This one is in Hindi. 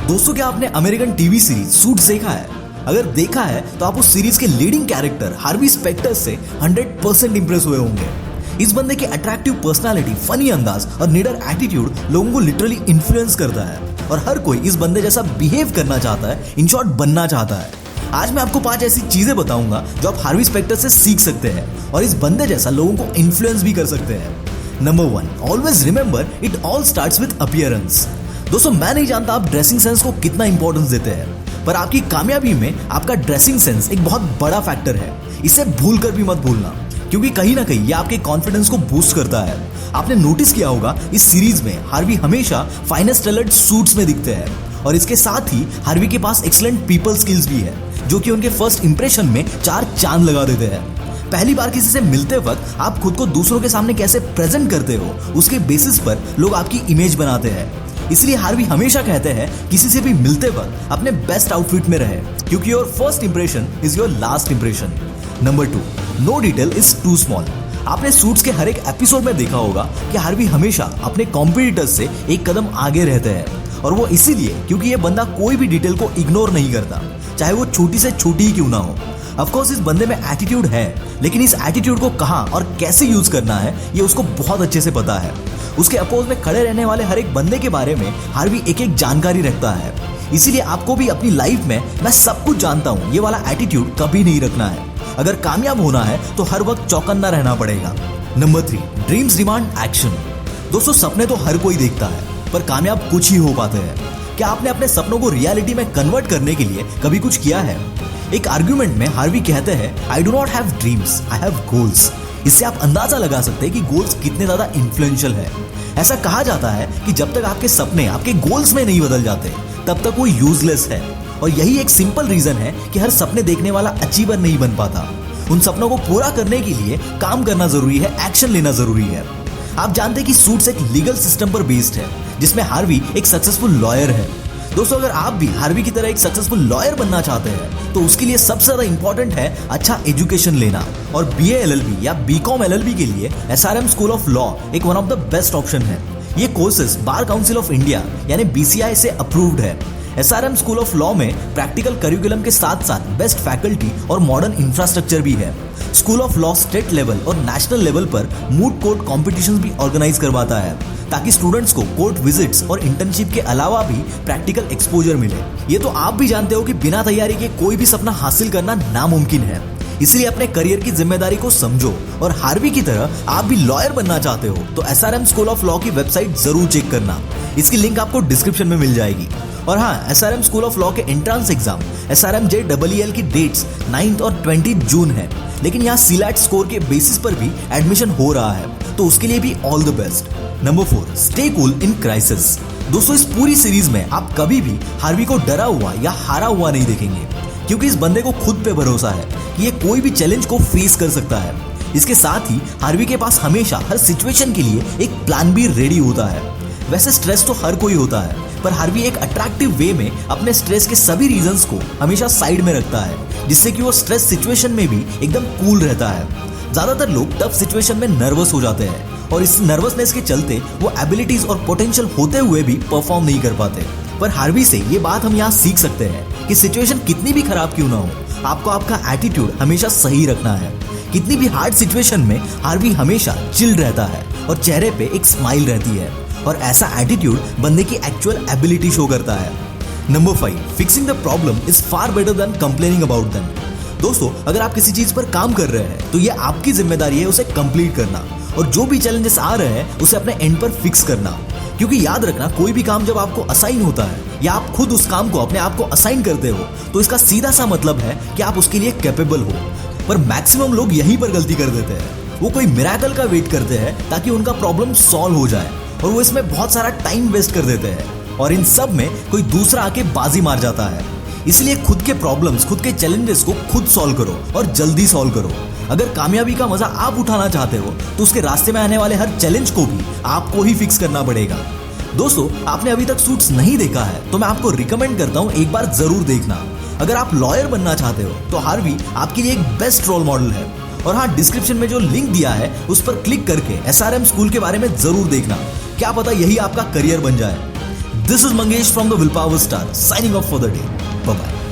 दोस्तों, क्या आपने अमेरिकन टीवी सीरीज सूट्स देखा है? अगर देखा है तो आप उस सीरीज के लीडिंग कैरेक्टर हार्वी स्पेक्टर से 100% इंप्रेस हुए होंगे। इस बंदे की अट्रैक्टिव पर्सनालिटी, फनी अंदाज और निडर एटीट्यूड लोगों को लिटरली इन्फ्लुएंस करता है और हर कोई इस बंदे जैसा बिहेव करना चाहता है, इन शॉर्ट बनना चाहता है। आज मैं आपको 5 ऐसी चीजें बताऊंगा जो आप हार्वी स्पेक्टर से सीख सकते हैं और इस बंदे जैसा लोगों को इन्फ्लुएंस भी कर सकते हैं। Number 1, always remember it all starts with appearance. दोस्तों, मैं नहीं जानता आप ड्रेसिंग सेंस को कितना इंपॉर्टेंस देते हैं, पर आपकी कामयाबी में आपका ड्रेसिंग सेंस एक बहुत बड़ा फैक्टर है। इसे भूल कर भी मत भूलना, क्योंकि कहीं ना कहीं ये आपके कॉन्फिडेंस को बूस्ट करता है। आपने नोटिस किया होगा इस सीरीज में हार्वी हमेशा फाइनेस्ट टेलर्ड सूट्स में दिखते हैं और इसके साथ ही हार्वी के पास एक्सीलेंट पीपल स्किल्स भी है, जो कि उनके फर्स्ट इंप्रेशन में 4 चांद लगा देते हैं। पहली बार किसी से मिलते वक्त आप खुद को दूसरों के सामने कैसे प्रेजेंट करते हो, उसके बेसिस पर लोग आपकी इमेज बनाते हैं। इसलिए हार्वी हमेशा कहते हैं किसी से भी मिलते वक्त अपने बेस्ट आउटफिट में रहे, क्योंकि your first impression is your last impression. Number 2, no detail is too small. आपने सूट्स के हर एक एपिसोड में देखा होगा कि हार्वी हमेशा अपने कॉम्पिटिटर्स से एक कदम आगे रहते हैं, और वो इसीलिए क्योंकि ये बंदा कोई भी डिटेल को इग्नोर नहीं करता, चाहे वो छोटी से छोटी ही क्यों ना हो। ऑफ कोर्स इस बंदे में एटीट्यूड है, लेकिन इस एटीट्यूड को कहां और कैसे यूज करना है ये उसको बहुत अच्छे से पता है। उसके अपोज में खड़े रहने वाले हर एक बंदे के बारे में हार्वी एक जानकारी रखता है। इसीलिए आपको भी अपनी लाइफ में मैं सब कुछ जानता हूं ये वाला एटीट्यूड कभी नहीं रखना है। अगर कामयाब होना है तो हर वक्त चौकन्ना रहना पड़ेगा। Number 3, dreams demand action. दोस्तों, सपने तो हर कोई देखता है, पर कामयाब कुछ ही हो पाते हैं। क्या आपने अपने सपनों को रियलिटी में कन्वर्ट करने के लिए कभी कुछ किया है? एक आर्ग्यूमेंट में हार्वी कहते हैं, I do not have dreams, I have goals. इससे आप अंदाजा लगा सकते हैं कि गोल्स कितने ज्यादा इन्फ्लुएंशियल है। ऐसा कहा जाता है कि जब तक आपके सपने आपके गोल्स में नहीं बदल जाते तब तक वो यूजलेस है, और यही एक सिंपल रीजन है कि हर सपने देखने वाला अचीवर नहीं बन पाता। उन सपनों को पूरा करने के लिए काम करना जरूरी है, एक्शन लेना जरूरी है। आप जानते हैं कि सूट्स एक लीगल सिस्टम पर बेस्ड है, जिसमें हार्वी एक सक्सेसफुल लॉयर है। दोस्तों, अगर आप भी हार्वी की तरह एक सक्सेसफुल लॉयर बनना चाहते हैं तो उसके लिए सबसे ज्यादा इंपॉर्टेंट है अच्छा एजुकेशन लेना, और BA LLB या BCom LLB के लिए SRM स्कूल ऑफ लॉ एक one of the best option है। ये courses bar council of India यानी BCI से अप्रूव्ड है। SRM स्कूल ऑफ लॉ में प्रैक्टिकल करिकुलम के साथ साथ बेस्ट फैकल्टी और मॉडर्न इंफ्रास्ट्रक्चर भी है। School of law state level और नेशनल लेवल पर मूट कोर्ट कॉम्पिटिशंस भी ऑर्गेनाइज करवाता है, ताकि स्टूडेंट्स को कोर्ट विजिट्स और इंटर्नशिप के अलावा भी प्रैक्टिकल एक्सपोजर मिले। ये तो आप भी जानते हो कि बिना तैयारी के कोई भी सपना हासिल करना नामुमकिन है। इसलिए अपने करियर की जिम्मेदारी को समझो, और हार्वी की तरह आप भी लॉयर बनना चाहते हो तो SRM स्कूल ऑफ लॉ की वेबसाइट जरूर चेक करना। इसकी लिंक आपको डिस्क्रिप्शन में मिल जाएगी। और हाँ, SRM स्कूल ऑफ लॉ के एंट्रेंस एग्जाम SRM JEEL की डेट्स 9 और 20 जून है, लेकिन यहाँ CLAT स्कोर के बेसिस पर भी एडमिशन हो रहा है, तो उसके लिए भी all the best. Number 4, stay cool in crisis. दोस्तों, इस पूरी सीरीज में आप कभी भी हार्वी को डरा हुआ या हारा हुआ नहीं देखेंगे, क्योंकि इस बंदे को खुद पे भरोसा है कि ये कोई भी चैलेंज को फेस कर सकता है। इसके साथ ही हार्वी के पास हमेशा हर सिचुएशन के लिए एक प्लान भी रेडी होता है। वैसे स्ट्रेस तो हर कोई होता है, पर हार्वी एक अट्रैक्टिव वे में अपने स्ट्रेस के सभी रीजंस को हमेशा साइड में रखता है, जिससे कि वो स्ट्रेस सिचुएशन में भी एकदम कूल रहता है। ज्यादातर लोग टफ सिचुएशन में नर्वस हो जाते हैं, और इस नर्वसनेस के चलते वो एबिलिटीज और पोटेंशियल होते हुए भी परफॉर्म नहीं कर पाते। पर हार्वी से ये बात हम यहाँ सीख सकते हैं कि सिचुएशन कितनी भी खराब क्यों ना हो, आपको आपका एटीट्यूड हमेशा सही रखना है। कितनी भी हार्ड सिचुएशन में हार्वी हमेशा चिल रहता है और चेहरे पे एक स्माइल रहती है, और ऐसा एटीट्यूड बंदे की एक्चुअल एबिलिटी शो करता है। Number 5, fixing the problem is far better than complaining about them. दोस्तों, अगर आप किसी चीज पर काम कर रहे हैं तो ये आपकी जिम्मेदारी है उसे कंप्लीट करना, और जो भी चैलेंजेस आ रहे हैं उसे अपने एंड पर फिक्स करना। क्योंकि याद रखना, कोई भी काम जब आपको असाइन होता है या आप खुद उस काम को अपने आप को असाइन करते हो, तो इसका सीधा सा मतलब है कि आप उसके लिए कैपेबल हो। पर मैक्सिमम लोग यहीं पर गलती कर देते हैं। वो कोई मिरेकल का वेट करते हैं ताकि उनका प्रॉब्लम सॉल्व हो जाए, और वो इसमें बहुत सारा टाइम वेस्ट कर देते हैं, और इन सब में कोई दूसरा आके बाजी मार जाता है। इसलिए खुद के प्रॉब्लम्स, खुद के चैलेंजेस को खुद सॉल्व करो और जल्दी सॉल्व करो। अगर कामयाबी का मजा आप उठाना चाहते हो तो उसके रास्ते में आने वाले हर चैलेंज को भी आपको ही फिक्स करना पड़ेगा। दोस्तों, आपने अभी तक सूट्स नहीं देखा है तो मैं आपको रिकमेंड करता हूँ एक बार जरूर देखना। अगर आप लॉयर बनना चाहते हो तो हार्वी आपके लिए एक बेस्ट रोल मॉडल है। और हाँ, डिस्क्रिप्शन में जो लिंक दिया है उस पर क्लिक करके SRM स्कूल के बारे में जरूर देखना, क्या पता यही आपका करियर बन जाए। This is Mangesh from the Willpower Star, signing off for the day. Bye bye.